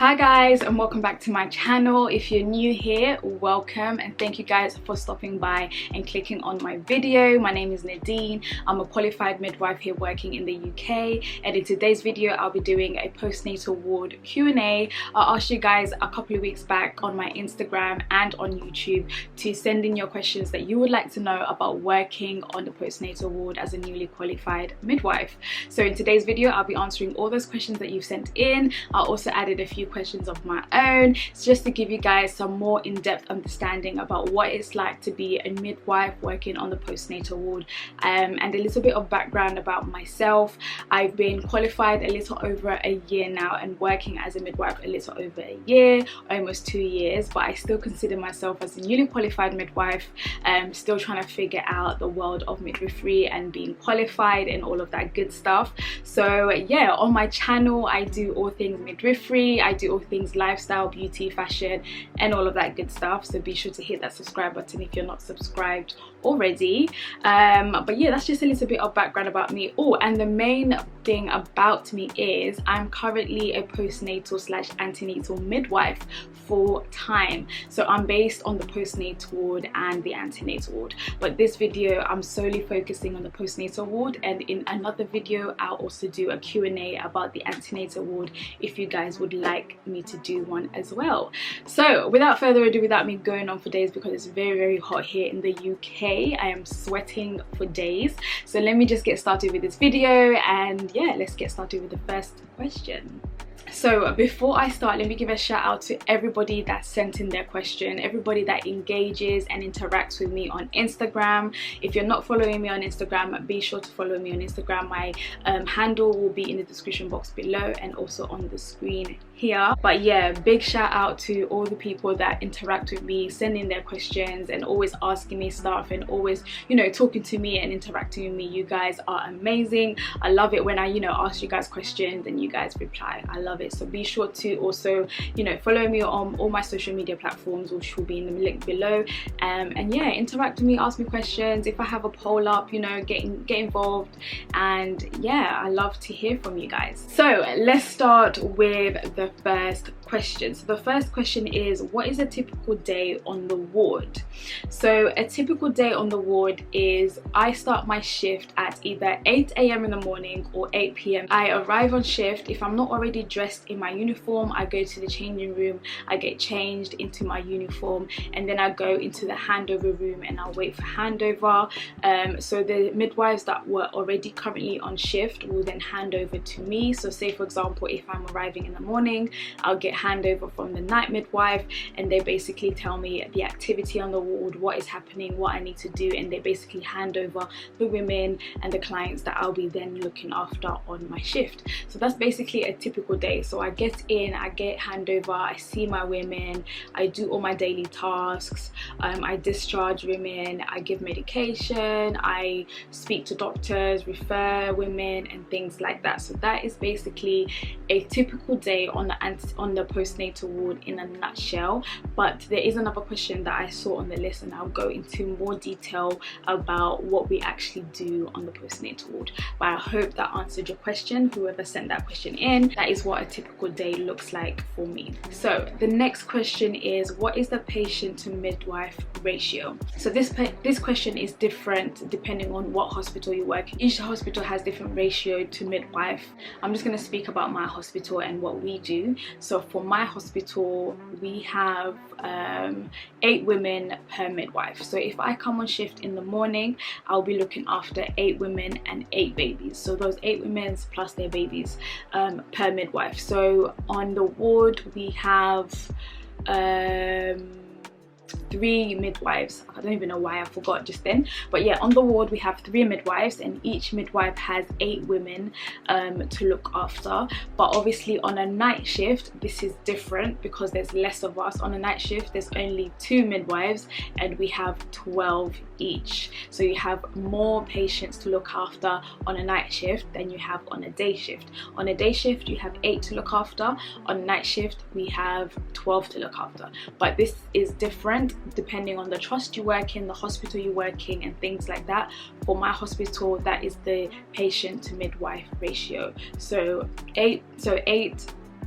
Hi guys, and welcome back to my channel. If you're new here, welcome, and thank you guys for stopping by and clicking on my video. My name is Nadine. I'm a qualified midwife here working in the UK, and in today's video I'll be doing a postnatal ward Q&A. I asked you guys a couple of weeks back on my Instagram and on YouTube to send in your questions that you would like to know about working on the postnatal ward as a newly qualified midwife. So in today's video I'll be answering all those questions that you've sent in. I also added a few questions of my own just to give you guys some more in-depth understanding about what it's like to be a midwife working on the postnatal ward, and a little bit of background about myself. I've been qualified a little over a year now and working as a midwife a little over a year, almost 2 years, but I still consider myself as a newly qualified midwife. Still trying to figure out the world of midwifery and being qualified and all of that good stuff. So yeah, on my channel I do all things midwifery, I do all things lifestyle, beauty, fashion, and all of that good stuff. So be sure to hit that subscribe button if you're not subscribed already. But yeah, that's just a little bit of background about me. Oh, and the main thing about me is I'm currently a postnatal / antenatal midwife full time. So I'm based on the postnatal ward and the antenatal ward, but this video I'm solely focusing on the postnatal ward, and in another video I'll also do a Q&A about the antenatal ward if you guys would like me to do one as well. So without further ado, without me going on for days, because it's very hot here in the UK, I am sweating for days. So let me just get started with this video, and yeah, let's get started with the first question. So before I start, let me give a shout out to everybody that sent in their question, everybody that engages and interacts with me on Instagram. If you're not following me on Instagram, be sure to follow me on Instagram. My handle will be in the description box below and also on the screen here. But yeah, big shout out to all the people that interact with me, sending their questions and always asking me stuff and always, you know, talking to me and interacting with me. You guys are amazing. I love it when I, you know, ask you guys questions and you guys reply. I love it. So be sure to also, you know, follow me on all my social media platforms, which will be in the link below, and yeah, interact with me, ask me questions. If I have a poll up, you know, get involved, and yeah, I love to hear from you guys. So let's start with the first question. So the first question is, what is a typical day on the ward? So a typical day on the ward is I start my shift at either 8 AM in the morning or 8 PM. I arrive on shift. If I'm not already dressed in my uniform, I go to the changing room, I get changed into my uniform, and then I go into the handover room and I'll wait for handover. So the midwives that were already currently on shift will then hand over to me. So say for example, if I'm arriving in the morning, I'll get handover from the night midwife, and they basically tell me the activity on the ward, what is happening, what I need to do, and they basically hand over the women and the clients that I'll be then looking after on my shift. So that's basically a typical day. So I get in, I get handover, I see my women, I do all my daily tasks, I discharge women, I give medication, I speak to doctors, refer women, and things like that. So that is basically a typical day on the postnatal ward in a nutshell. But there is another question that I saw on the list, and I'll go into more detail about what we actually do on the postnatal ward. But I hope that answered your question, whoever sent that question in. That is what a typical day looks like for me. So the next question is, what is the patient to midwife ratio? So this question is different depending on what hospital you work. Each hospital has different ratio to midwife. I'm just going to speak about my hospital and what we do. So for my hospital, we have 8 women per midwife. So if I come on shift in the morning, I'll be looking after 8 women and 8 babies. So those 8 women plus their babies per midwife. So on the ward we have 3 midwives. I don't even know why I forgot just then, but yeah, on the ward we have 3 midwives, and each midwife has 8 women to look after. But obviously on a night shift this is different because there's less of us. On a night shift there's only 2 midwives and we have 12 each, so you have more patients to look after on a night shift than you have on a day shift. On a day shift you have 8 to look after, on a night shift we have 12 to look after. But this is different depending on the trust you work in, the hospital you work in, and things like that. For my hospital, that is the patient to midwife ratio. So 8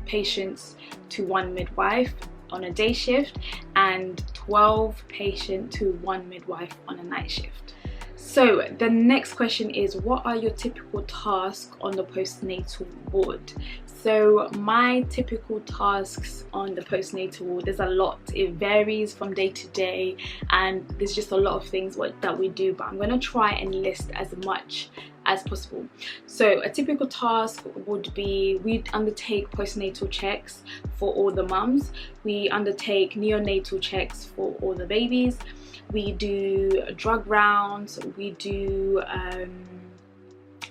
patients to 1 midwife on a day shift and 12 patients to 1 midwife on a night shift. So the next question is, what are your typical tasks on the postnatal ward? So my typical tasks on the postnatal ward, there's a lot. It varies from day to day, and there's just a lot of things that we do, but I'm going to try and list as much as possible. So a typical task would be, we undertake postnatal checks for all the mums, we undertake neonatal checks for all the babies, we do drug rounds, we do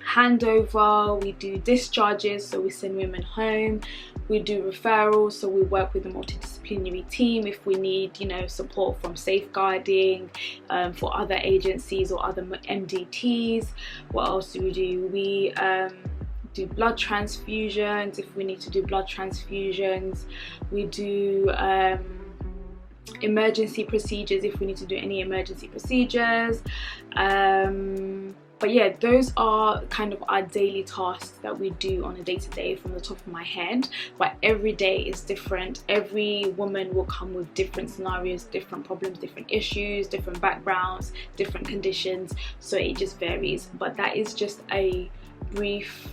handover, we do discharges, so we send women home, we do referrals, so we work with a multidisciplinary team if we need, you know, support from safeguarding for other agencies or other MDTs. What else do? We do blood transfusions if we need to do blood transfusions. We do emergency procedures if we need to do any emergency procedures. But yeah, those are kind of our daily tasks that we do on a day-to-day from the top of my head, but every day is different. Every woman will come with different scenarios, different problems, different issues, different backgrounds, different conditions, so it just varies. But that is just a brief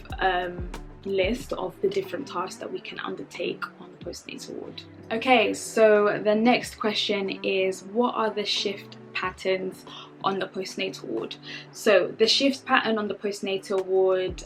list of the different tasks that we can undertake on the postnatal ward. Okay, so the next question is, what are the shift patterns on the postnatal ward? So the shift pattern on the postnatal ward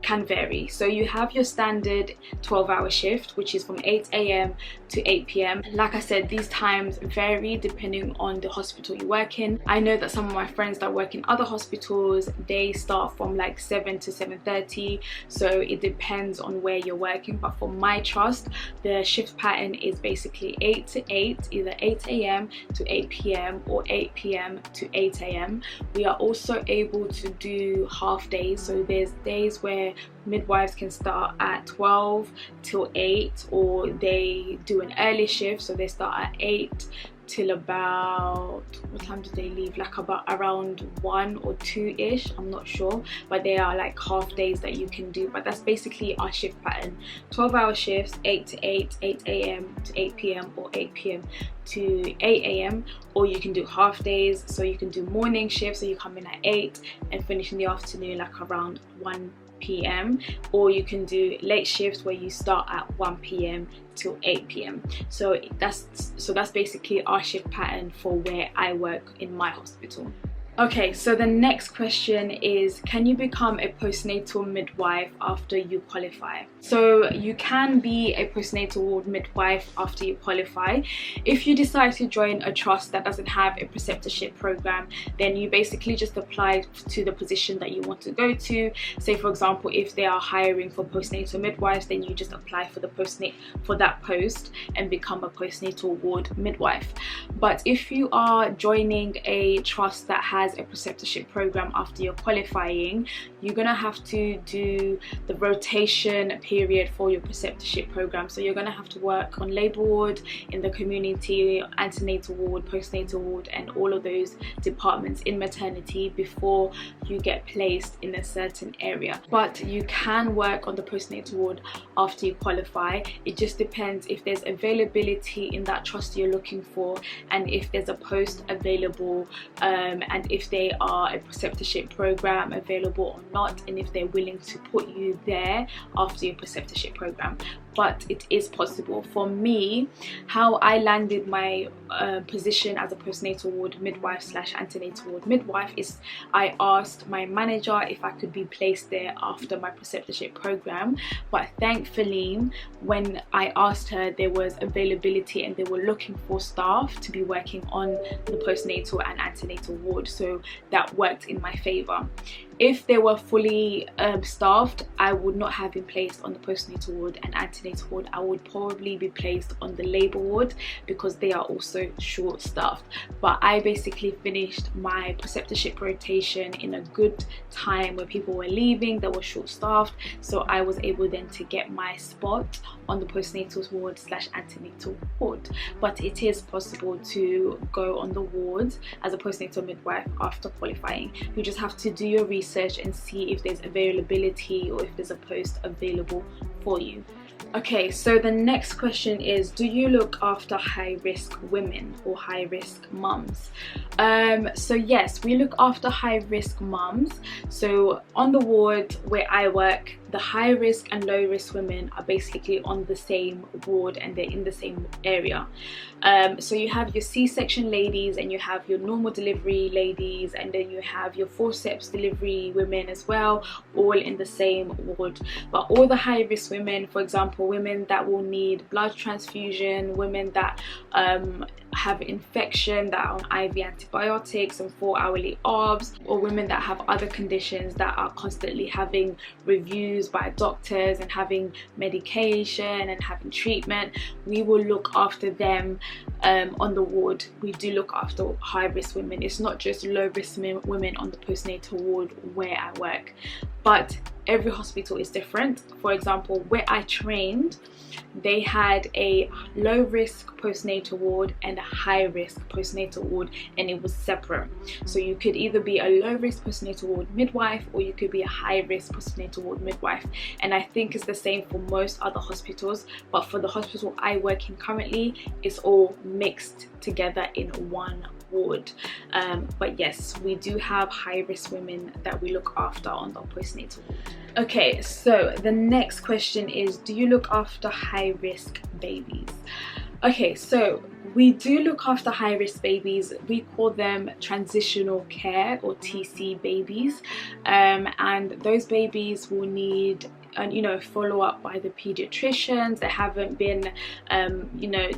can vary. So you have your standard 12-hour shift, which is from 8 AM to 8 PM. Like I said, these times vary depending on the hospital you work in. I know that some of my friends that work in other hospitals, they start from like 7 to 7:30, so it depends on where you're working. But for my trust, the shift pattern is basically 8 to 8, either 8 AM to 8 PM or 8 PM to 8 AM. We are also able to do half days, so there's days where midwives can start at 12 till 8, or they do an early shift, so they start at 8 till about, what time do they leave, like about around 1 or 2ish, I'm not sure, but they are like half days that you can do. But that's basically our shift pattern: 12-hour shifts, 8 to 8, 8 AM to 8 PM or 8 PM to 8 AM, or you can do half days, so you can do morning shifts, so you come in at 8 and finish in the afternoon like around 1 PM, or you can do late shifts where you start at 1 PM till 8 PM. So that's basically our shift pattern for where I work in my hospital. Okay, so the next question is, can you become a postnatal midwife after you qualify? So you can be a postnatal ward midwife after you qualify. If you decide to join a trust that doesn't have a preceptorship program, then you basically just apply to the position that you want to go to. Say for example, if they are hiring for postnatal midwives, then you just apply for that post and become a postnatal ward midwife. But if you are joining a trust that has a preceptorship program after you're qualifying, you're gonna have to do the rotation period for your preceptorship program. So you're gonna have to work on labour ward, in the community, antenatal ward, postnatal ward, and all of those departments in maternity before you get placed in a certain area. But you can work on the postnatal ward after you qualify. It just depends if there's availability in that trust you're looking for, and if there's a post available, and if they are a preceptorship program available or not, and if they're willing to put you there after your preceptorship program. But it is possible. For me, how I landed my position as a postnatal ward midwife / antenatal ward midwife is I asked my manager if I could be placed there after my preceptorship program. But thankfully, when I asked her, there was availability and they were looking for staff to be working on the postnatal and antenatal ward, so that worked in my favour. If they were fully staffed, I would not have been placed on the postnatal ward and antenatal ward. I would probably be placed on the labour ward because they are also short staffed. But I basically finished my preceptorship rotation in a good time where people were leaving, that were short staffed, so I was able then to get my spot on the postnatal ward / antenatal ward. But it is possible to go on the ward as a postnatal midwife after qualifying. You just have to do your research and see if there's availability or if there's a post available for you. Okay, so the next question is, do you look after high-risk women or high-risk mums? So yes, we look after high-risk mums. So on the ward where I work, the high-risk and low-risk women are basically on the same ward and they're in the same area. So you have your C-section ladies and you have your normal delivery ladies, and then you have your forceps delivery women as well, all in the same ward. But all the high-risk women, for example, women that will need blood transfusion, women that have infection, that are on IV antibiotics and 4-hourly OBS, or women that have other conditions that are constantly having reviews by doctors and having medication and having treatment, we will look after them on the ward. We do look after high-risk women. It's not just low-risk women on the postnatal ward where I work, but every hospital is different. For example, where I trained, they had a low-risk postnatal ward and a high-risk postnatal ward, and it was separate. So you could either be a low-risk postnatal ward midwife or you could be a high-risk postnatal ward midwife, and I think it's the same for most other hospitals, but for the hospital I work in currently, it's all mixed together in one ward. But yes, we do have high-risk women that we look after on the postnatal ward. Okay, so the next question is, do you look after high-risk babies? Okay, so we do look after high-risk babies. We call them transitional care or TC babies, and those babies will need follow up by the pediatricians. They haven't been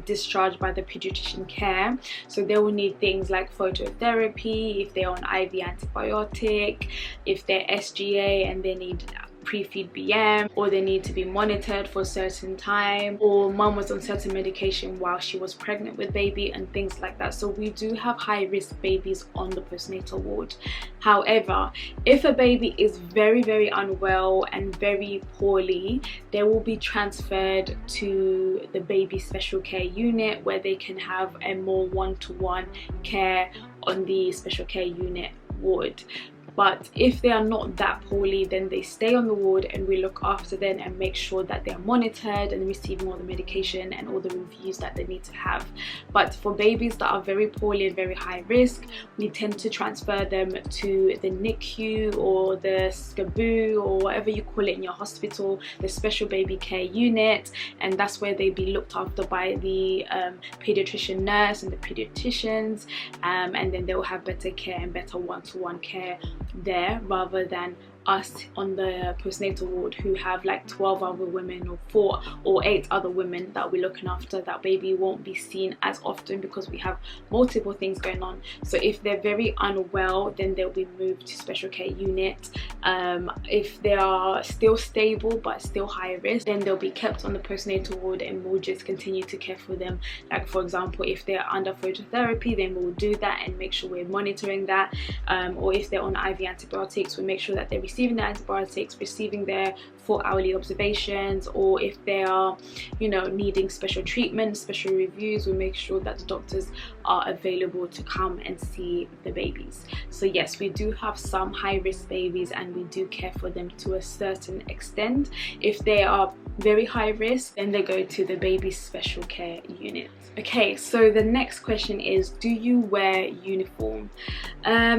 discharged by the pediatrician care, so they will need things like phototherapy if they're on IV antibiotic, if they're SGA and they need pre-feed BM, or they need to be monitored for a certain time, or mum was on certain medication while she was pregnant with baby and things like that. So we do have high-risk babies on the postnatal ward. However, if a baby is very, very unwell and very poorly, they will be transferred to the baby special care unit, where they can have a more one-to-one care on the special care unit ward. But if they are not that poorly, then they stay on the ward and we look after them and make sure that they are monitored and receiving all the medication and all the reviews that they need to have. But for babies that are very poorly and very high risk, we tend to transfer them to the NICU or the SCABU or whatever you call it in your hospital, the special baby care unit, and that's where they be looked after by the pediatrician nurse and the pediatricians, and then they will have better care and better one-to-one care there, rather than us on the postnatal ward who have like 12 other women or 4 or 8 other women that we're looking after. That baby won't be seen as often because we have multiple things going on. So if they're very unwell, then they'll be moved to special care unit. If they are still stable but still high risk, then they'll be kept on the postnatal ward and we'll just continue to care for them. Like for example, if they're under phototherapy, then we'll do that and make sure we're monitoring that, or if they're on IV antibiotics, we'll make sure that they're receiving the antibiotics, receiving their 4-hourly observations, or if they are needing special treatment, special reviews, we'll make sure that the doctors are available to come and see the babies. So yes, we do have some high-risk babies and we do care for them to a certain extent. If they are very high risk, then they go to the baby special care unit. Okay, so the next question is, do you wear uniform?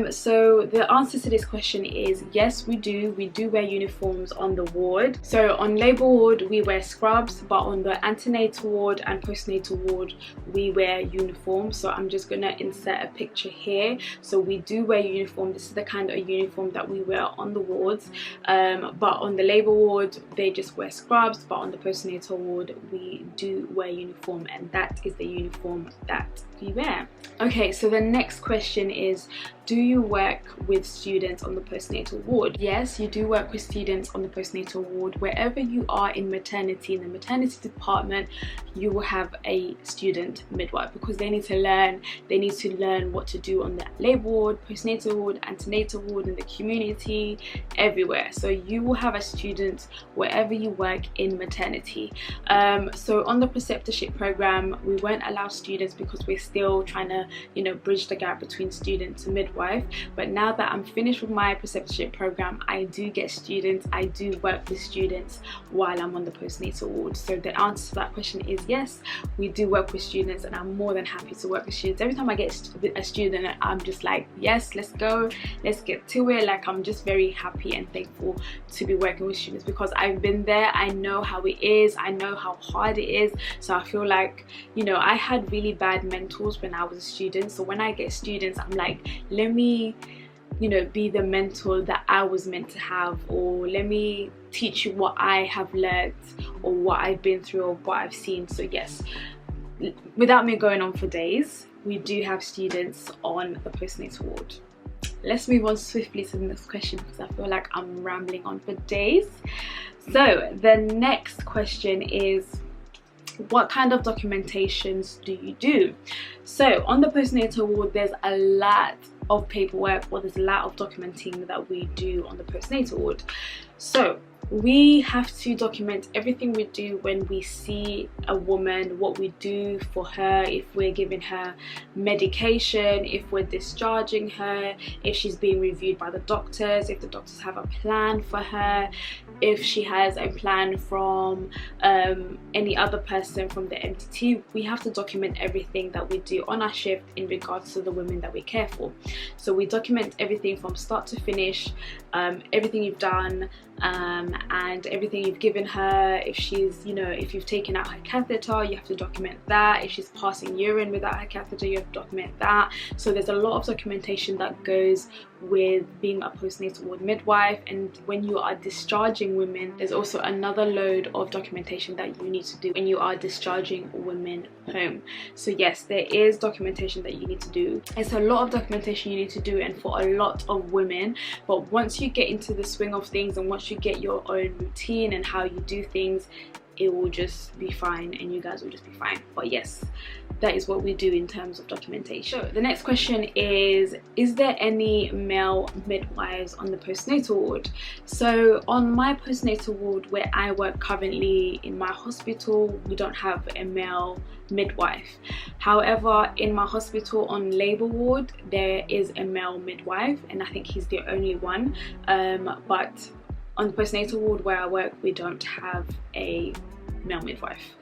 So the answer to this question is yes, we do wear uniforms on the ward. So on labour ward we wear scrubs, but on the antenatal ward and postnatal ward we wear uniforms. So I'm just gonna insert a picture here. So we do wear uniform. This is the kind of uniform that we wear on the wards, but on the labour ward they just wear scrubs, but on the postnatal ward we do wear uniform, and that is the uniform that we wear. Okay, so the next question is, do you work with students on the postnatal ward? Yes, you do work with students on the postnatal ward. Wherever you are in maternity, in the maternity department, you will have a student midwife, because they need to learn what to do on the labour ward, postnatal ward, antenatal ward, in the community, everywhere. So you will have a student wherever you work in maternity. So on the preceptorship program, we won't allow students because we're still trying to, you know, bridge the gap between student to midwife. But now that I'm finished with my preceptorship program, I do get students, I do work with students while I'm on the postnatal ward. So the answer to that question is yes, we do work with students, and I'm more than happy to work with students. Every time I get a student, I'm just like, yes, let's go, let's get to it. Like, I'm just very happy and thankful to be working with students, because I've been there, I know how it is, I know how hard it is. So I feel like, you know, I had really bad mentors when I was a student. So when I get students, I'm like, let me, you know, be the mentor that I was meant to have, or let me teach you what I have learned, or what I've been through, or what I've seen. So yes, without me going on for days, we do have students on the postnatal ward. Let's move on swiftly to the next question, because I feel like I'm rambling on for days. So the next question is, what kind of documentations do you do? So on the postnatal ward, there's a lot of paperwork, or there's a lot of documenting that we do on the postnatal ward. So we have to document everything we do when we see a woman, what we do for her, if we're giving her medication, if we're discharging her, if she's being reviewed by the doctors, if the doctors have a plan for her, if she has a plan from any other person from the MTT. We have to document everything that we do on our shift in regards to the women that we care for. So we document everything from start to finish, everything you've done, and everything you've given her. If she's, you know, if you've taken out her catheter, you have to document that. If she's passing urine without her catheter, you have to document that. So there's a lot of documentation that goes with being a postnatal ward midwife. And when you are discharging women, there's also another load of documentation that you need to do when you are discharging women home. So yes, there is documentation that you need to do. It's a lot of documentation you need to do, and for a lot of women. But once you get into the swing of things, and once you get your own routine and how you do things, it will just be fine, and you guys will just be fine. But yes, that is what we do in terms of documentation. So the next question is there any male midwives on the postnatal ward? So on my postnatal ward where I work currently in my hospital, we don't have a male midwife. However, in my hospital on labour ward, there is a male midwife, and I think he's the only one. But on the postnatal ward where I work, we don't have a male midwife.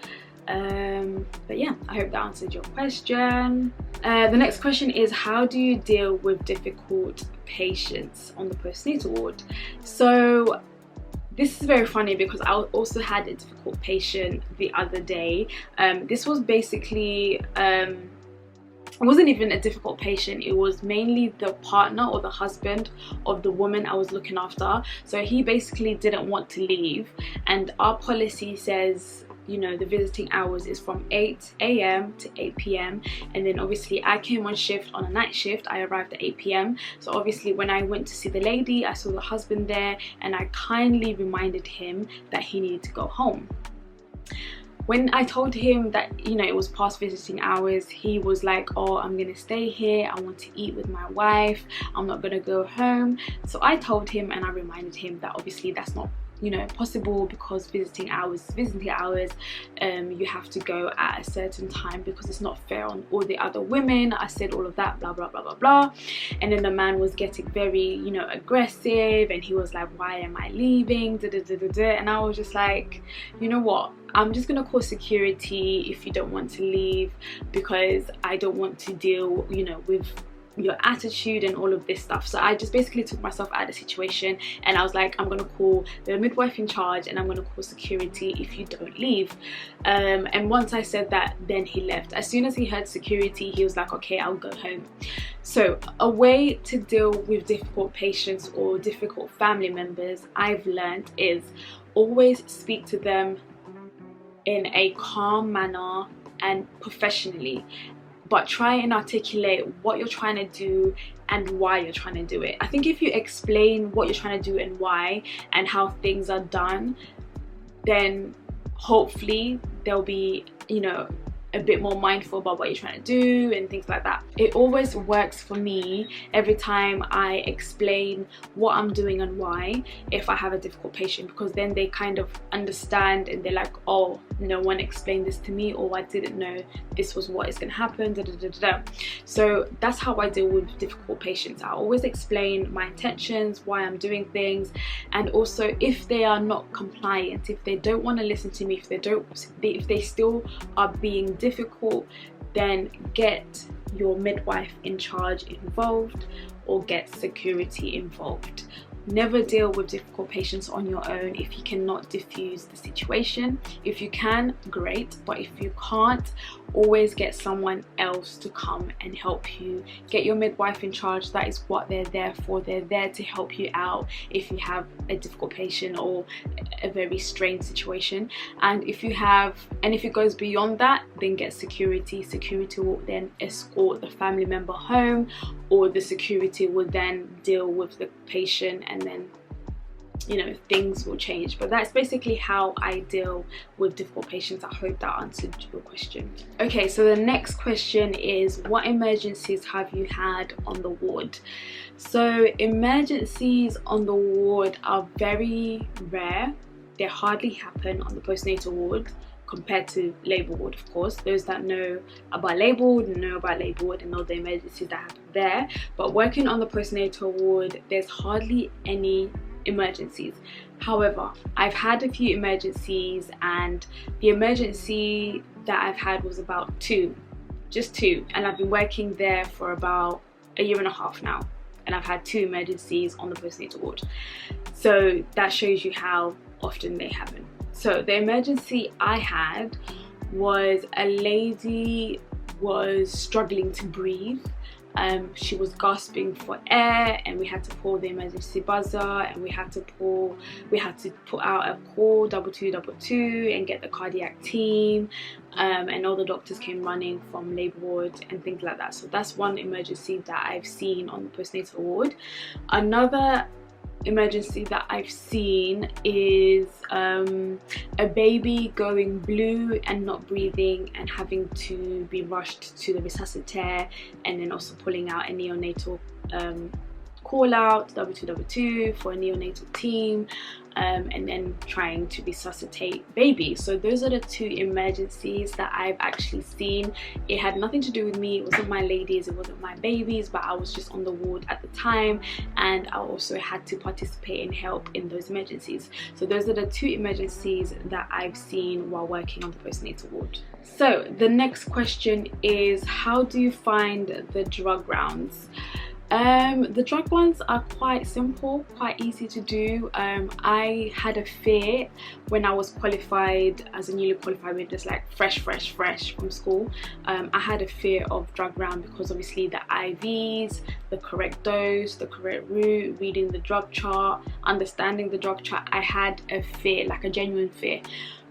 But yeah, I hope that answered your question. The next question is, how do you deal with difficult patients on the postnatal ward? So this is very funny, because I also had a difficult patient the other day. This was basically it wasn't even a difficult patient, it was mainly the partner or the husband of the woman I was looking after. So he basically didn't want to leave, and our policy says, you know, the visiting hours is from 8 AM to 8 PM, and then obviously I came on shift on a night shift. I arrived at 8 PM, so obviously when I went to see the lady, I saw the husband there, and I kindly reminded him that he needed to go home. When I told him that, you know, it was past visiting hours, he was like, oh, I'm gonna stay here, I want to eat with my wife, I'm not gonna go home. So I told him, and I reminded him that obviously that's not, you know, possible, because visiting hours, you have to go at a certain time, because it's not fair on all the other women. I said all of that, blah blah blah blah blah. And then the man was getting very, you know, aggressive, and he was like, why am I leaving, da, da, da, da, da. And I was just like, you know what, I'm just gonna call security if you don't want to leave, because I don't want to deal, you know, with your attitude and all of this stuff. So I just basically took myself out of the situation, and I was like, I'm gonna call the midwife in charge, and I'm gonna call security if you don't leave. And once I said that, then he left. As soon as he heard security, he was like, okay, I'll go home. So a way to deal with difficult patients or difficult family members, I've learned, is always speak to them in a calm manner and professionally, but try and articulate what you're trying to do and why you're trying to do it. I think if you explain what you're trying to do and why, and how things are done, then hopefully they'll be, you know, a bit more mindful about what you're trying to do and things like that. It always works for me every time I explain what I'm doing and why, if I have a difficult patient, because then they kind of understand and they're like, oh, no one explained this to me, or I didn't know this was what is going to happen, da, da, da, da, da. So that's how I deal with difficult patients. I always explain my intentions, why I'm doing things, and also if they are not compliant, if they don't want to listen to me, if they still are being difficult, then get your midwife in charge involved or get security involved. Never deal with difficult patients on your own if you cannot diffuse the situation. If you can, great, but if you can't, always get someone else to come and help you. Get your midwife in charge. That is what they're there for. They're there to help you out if you have a difficult patient or a very strained situation. And if it goes beyond that, then get security. Security will then escort the family member home, or the security will then deal with the patient, and then, you know, things will change. But that's basically how I deal with difficult patients. I hope that answered your question. Okay, so the next question is, what emergencies have you had on the ward? So emergencies on the ward are very rare. They hardly happen on the postnatal ward compared to labour ward, of course. Those that know about labour ward and know the emergencies that happen there. But working on the postnatal ward, there's hardly any emergencies. However, I've had a few emergencies, and the emergency that I've had was about just two, and I've been working there for about a year and a half now, and I've had 2 emergencies on the postnatal ward. So that shows you how often they happen. So the emergency I had was a lady was struggling to breathe. She was gasping for air, and we had to pull the emergency buzzer, and we had to put out a call 2222 and get the cardiac team, and all the doctors came running from labour ward and things like that. So that's one emergency that I've seen on the postnatal ward. Another emergency that I've seen is a baby going blue and not breathing and having to be rushed to the resuscitator, and then also pulling out a neonatal call out 2222 for a neonatal team, and then trying to resuscitate baby. So those are the 2 emergencies that I've actually seen. It had nothing to do with me. It wasn't my ladies, it wasn't my babies, but I was just on the ward at the time, and I also had to participate and help in those emergencies. So those are the 2 emergencies that I've seen while working on the postnatal ward. So the next question is, how do you find the drug rounds? The drug ones are quite simple, quite easy to do. I had a fear when I was qualified as a newly qualified midwife, like fresh from school. I had a fear of drug round because obviously the IVs, the correct dose, the correct route, reading the drug chart, understanding the drug chart. I had a fear, like a genuine fear.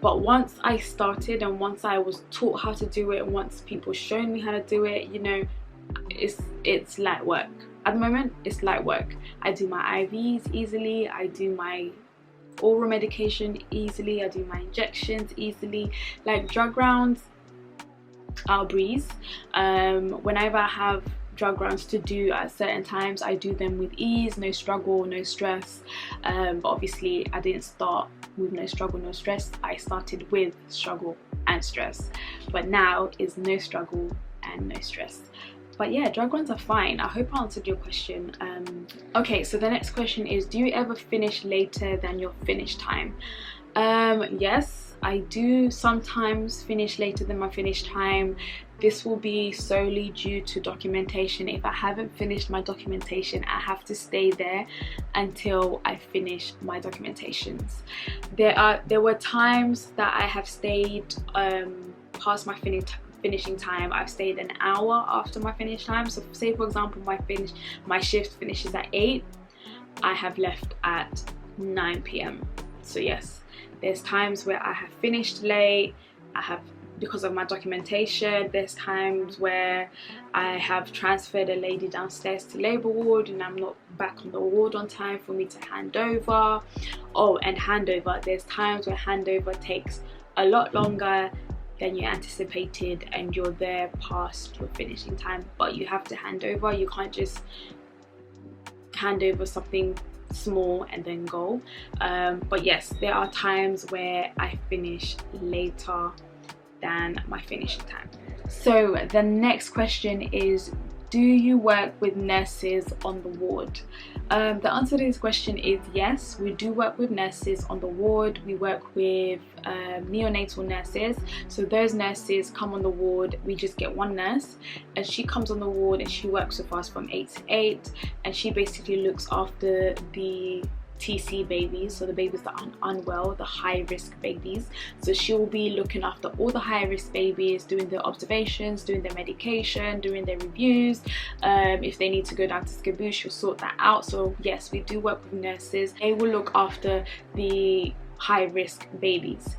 But once I started, and once I was taught how to do it, and once people showed me how to do it, you know, it's light work. At the moment, it's light work. I do my IVs easily, I do my oral medication easily, I do my injections easily. Like drug rounds, I'll breeze. Whenever I have drug rounds to do at certain times, I do them with ease, no struggle, no stress. But obviously I didn't start with no struggle, no stress. I started with struggle and stress, but now is no struggle and no stress. But yeah, drug runs are fine. I hope I answered your question. Okay, so the next question is, do you ever finish later than your finish time? Yes, I do sometimes finish later than my finish time. This will be solely due to documentation. If I haven't finished my documentation, I have to stay there until I finish my documentations. There were times that I have stayed past my finishing time. I've stayed an hour after my finish time. So say for example my shift finishes at 8, I have left at 9 p.m. So yes, there's times where I have finished late. I have, because of my documentation, there's times where I have transferred a lady downstairs to labour ward and I'm not back on the ward on time for me to hand over. Oh, and handover, there's times where handover takes a lot longer than you anticipated and you're there past your finishing time, but you have to hand over. You can't just hand over something small and then go. But yes, there are times where I finish later than my finishing time. So the next question is, do you work with nurses on the ward? The answer to this question is yes, we do work with nurses on the ward. We work with neonatal nurses. So those nurses come on the ward. We just get one nurse and she comes on the ward and she works with us from 8 to 8, and she basically looks after the TC babies, so the babies that are unwell, the high risk babies. So she'll be looking after all the high risk babies, doing their observations, doing their medication, doing their reviews. If they need to go down to SCBU, she'll sort that out. So yes, we do work with nurses. They will look after the high risk babies.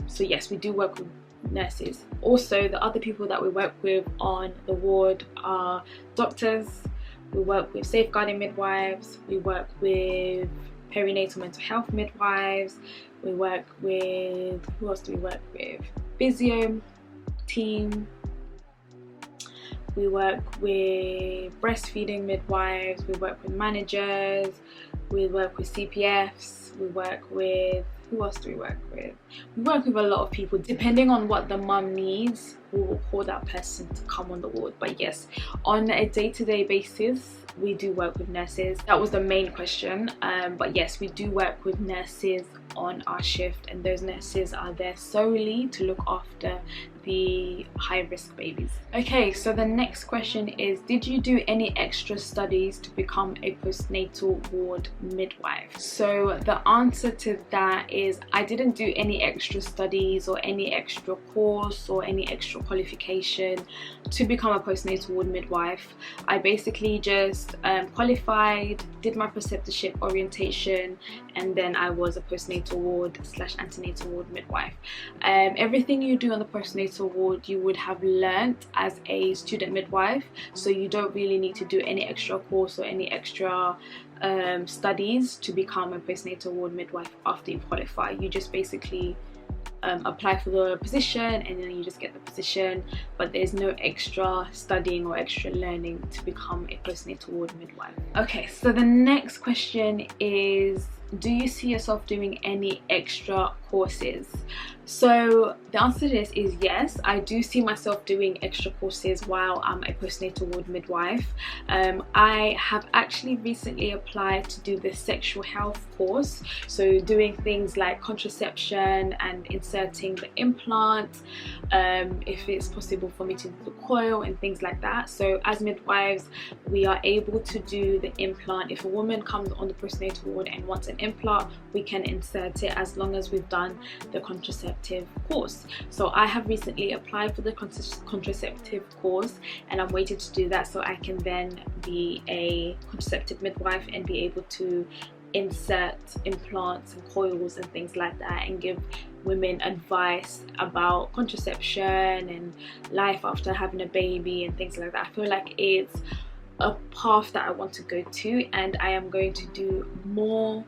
So yes, we do work with nurses. Also, the other people that we work with on the ward are doctors. We work with safeguarding midwives, we work with perinatal mental health midwives, we work with, who else do we work with? Physio team, we work with breastfeeding midwives, we work with managers, we work with CPFs, we work with, who else do we work with? We work with a lot of people. Depending on what the mum needs, we will call that person to come on the ward. But yes, on a day-to-day basis, we do work with nurses. That was the main question, but yes, we do work with nurses on our shift, and those nurses are there solely to look after the high-risk babies. Okay, so the next question is, did you do any extra studies to become a postnatal ward midwife? So the answer to that is I didn't do any extra studies or any extra course or any extra qualification to become a postnatal ward midwife. I basically just qualified, did my preceptorship orientation, and then I was a postnatal ward / antenatal ward midwife. Everything you do on the postnatal ward you would have learnt as a student midwife, so you don't really need to do any extra course or any extra studies to become a postnatal ward midwife after you qualify. You just basically apply for the position and then you just get the position, but there's no extra studying or extra learning to become a postnatal ward midwife. Okay, so the next question is, do you see yourself doing any extra courses? So the answer to this is yes, I do see myself doing extra courses while I'm a postnatal ward midwife. I have actually recently applied to do the sexual health course, so doing things like contraception and inserting the implant, if it's possible for me to do the coil and things like that. So as midwives, we are able to do the implant. If a woman comes on the postnatal ward and wants an implant, we can insert it as long as we've done the contraceptive course. So I have recently applied for the contraceptive course and I'm waiting to do that so I can then be a contraceptive midwife and be able to insert implants and coils and things like that and give women advice about contraception and life after having a baby and things like that. I feel like it's a path that I want to go to, and I am going to do more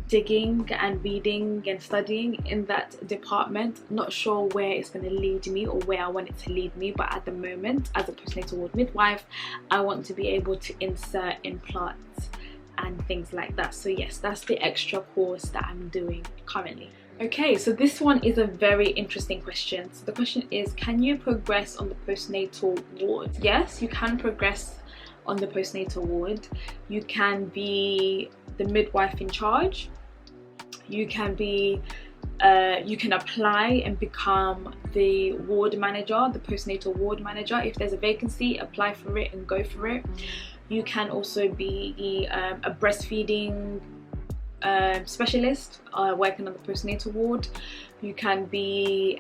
digging and reading and studying in that department. Not sure where it's going to lead me or where I want it to lead me, but at the moment, as a postnatal ward midwife, I want to be able to insert implants and things like that. So yes, that's the extra course that I'm doing currently. Okay, so this one is a very interesting question. So the question is, can you progress on the postnatal ward? Yes, you can progress on the postnatal ward. You can be the midwife in charge. You can be you can apply and become the ward manager, the postnatal ward manager. If there's a vacancy, apply for it and go for it. You can also be a breastfeeding specialist working on the postnatal ward. You can be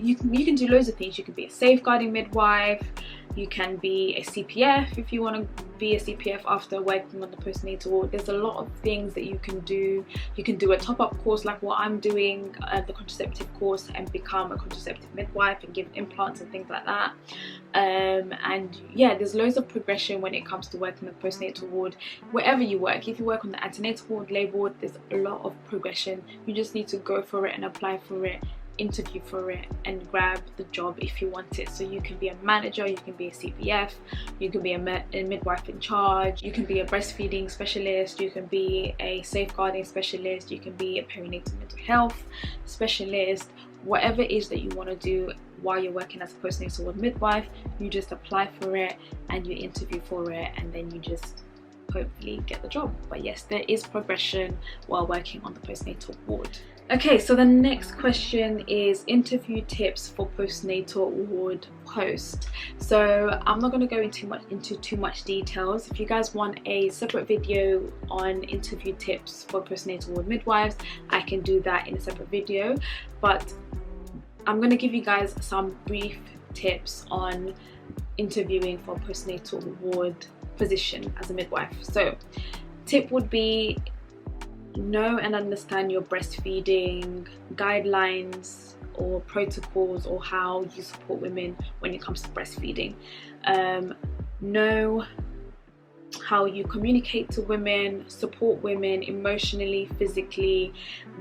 you can do loads of things. You can be a safeguarding midwife. You can be a CPF if you want to be a CPF after working on the postnatal ward. There's a lot of things that you can do. You can do a top-up course like what I'm doing, the contraceptive course, and become a contraceptive midwife and give implants and things like that. And yeah, there's loads of progression when it comes to working on the postnatal ward. Wherever you work, if you work on the antenatal ward, labor ward, there's a lot of progression. You just need to go for it and apply for it interview for it and grab the job if you want it. So you can be a manager, you can be a CPF, you can be a midwife in charge, you can be a breastfeeding specialist, you can be a safeguarding specialist, you can be a perinatal mental health specialist. Whatever it is that you want to do while you're working as a postnatal ward midwife, you just apply for it and you interview for it, and then you just hopefully get the job. But yes, there is progression while working on the postnatal ward. Okay, so the next question is interview tips for postnatal ward post. So I'm not going to go into too much details. If you guys want a separate video on interview tips for postnatal ward midwives, I can do that in a separate video, but I'm going to give you guys some brief tips on interviewing for a postnatal ward position as a midwife. So tip would be, know and understand your breastfeeding guidelines or protocols, or how you support women when it comes to breastfeeding. Know how you communicate to women, support women emotionally, physically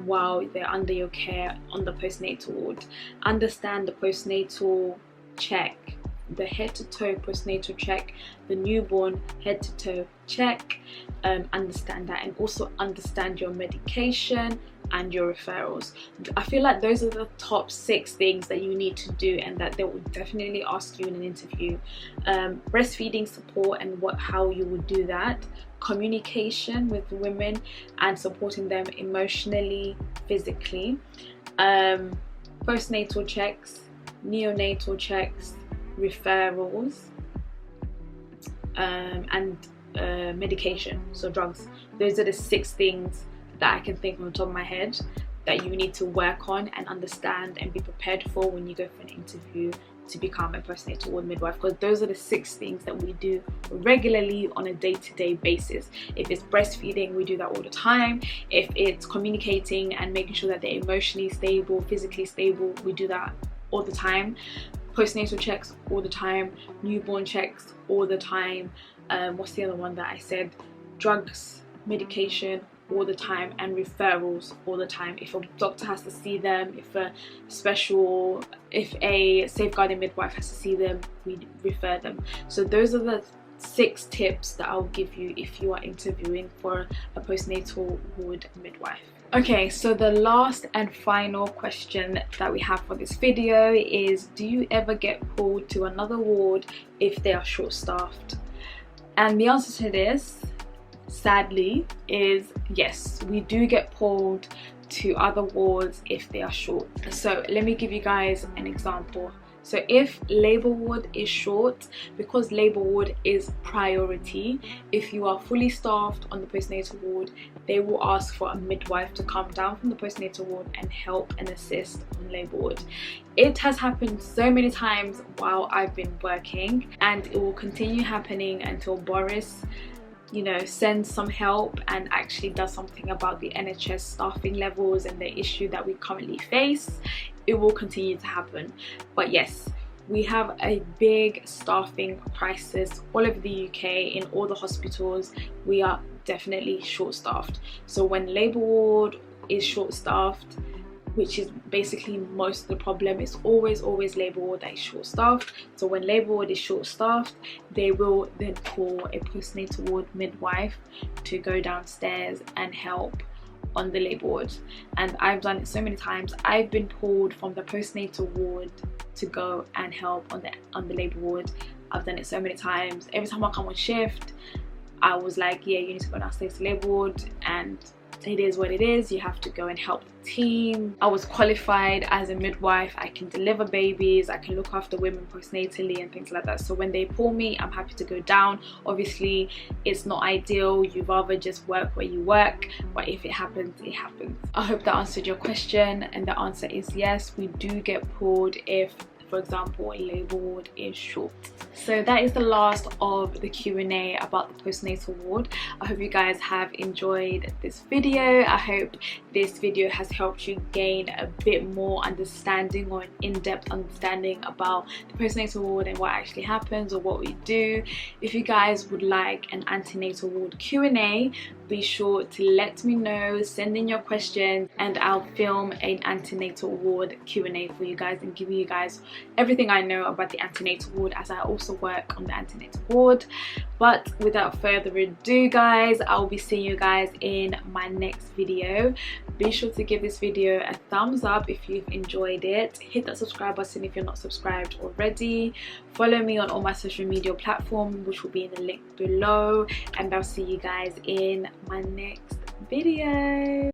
while they're under your care on the postnatal ward. Understand the postnatal check, the head-to-toe postnatal check, the newborn head-to-toe check. Understand that, and also understand your medication and your referrals. I feel like those are the top 6 things that you need to do, and that they will definitely ask you in an interview. Breastfeeding support and how you would do that, communication with women and supporting them emotionally, physically, postnatal checks, neonatal checks, referrals, and medication, so drugs. Those are the 6 things that I can think on the top of my head that you need to work on and understand and be prepared for when you go for an interview to become a postnatal ward midwife, because those are the 6 things that we do regularly on a day-to-day basis. If it's breastfeeding, we do that all the time. If it's communicating and making sure that they're emotionally stable, physically stable, we do that all the time. Postnatal checks all the time, newborn checks all the time. What's the other one that I said? Drugs, medication all the time, and referrals all the time. If a doctor has to see them, if a safeguarding midwife has to see them, we refer them. So those are the 6 tips that I'll give you if you are interviewing for a postnatal ward midwife. Okay, so the last and final question that we have for this video is, do you ever get pulled to another ward if they are short-staffed? And the answer to this, sadly, is yes, we do get pulled to other wards if they are short. So let me give you guys an example. So if labour ward is short, because labour ward is priority, if you are fully staffed on the postnatal ward, they will ask for a midwife to come down from the postnatal ward and help and assist on labour ward. It has happened so many times while I've been working, and it will continue happening until Boris, you know, sends some help and actually does something about the NHS staffing levels and the issue that we currently face. It will continue to happen. But yes, we have a big staffing crisis all over the UK. In all the hospitals, we are definitely short-staffed. So when labour ward is short-staffed, which is basically most of the problem, it's always labour ward that is short-staffed. So when labour ward is short-staffed, they will then call a postnatal ward midwife to go downstairs and help on the labour ward. And I've done it so many times. I've been pulled from the postnatal ward to go and help on the labour ward. I've done it so many times. Every time I come on shift, I was like, yeah, you need to go downstairs to labour ward, and it is what it is. You have to go and help the team. I was qualified as a midwife. I can deliver babies, I can look after women postnatally and things like that. So when they pull me, I'm happy to go down. Obviously, it's not ideal. You'd rather just work where you work, but if it happens, it happens. I hope that answered your question, and the answer is yes, we do get pulled if, for example, a labour ward is short. So that is the last of the Q&A about the postnatal ward. I hope you guys have enjoyed this video. I hope this video has helped you gain a bit more understanding, or an in-depth understanding about the postnatal ward and what actually happens or what we do. If you guys would like an antenatal ward Q&A, be sure to let me know, send in your questions, and I'll film an antenatal ward Q&A for you guys and give you guys everything I know about the antenatal ward, as I also work on the antenatal ward. But without further ado guys, I'll be seeing you guys in my next video. Be sure to give this video a thumbs up if you've enjoyed it. Hit that subscribe button if you're not subscribed already. Follow me on all my social media platforms, which will be in the link below, and I'll see you guys in my next video.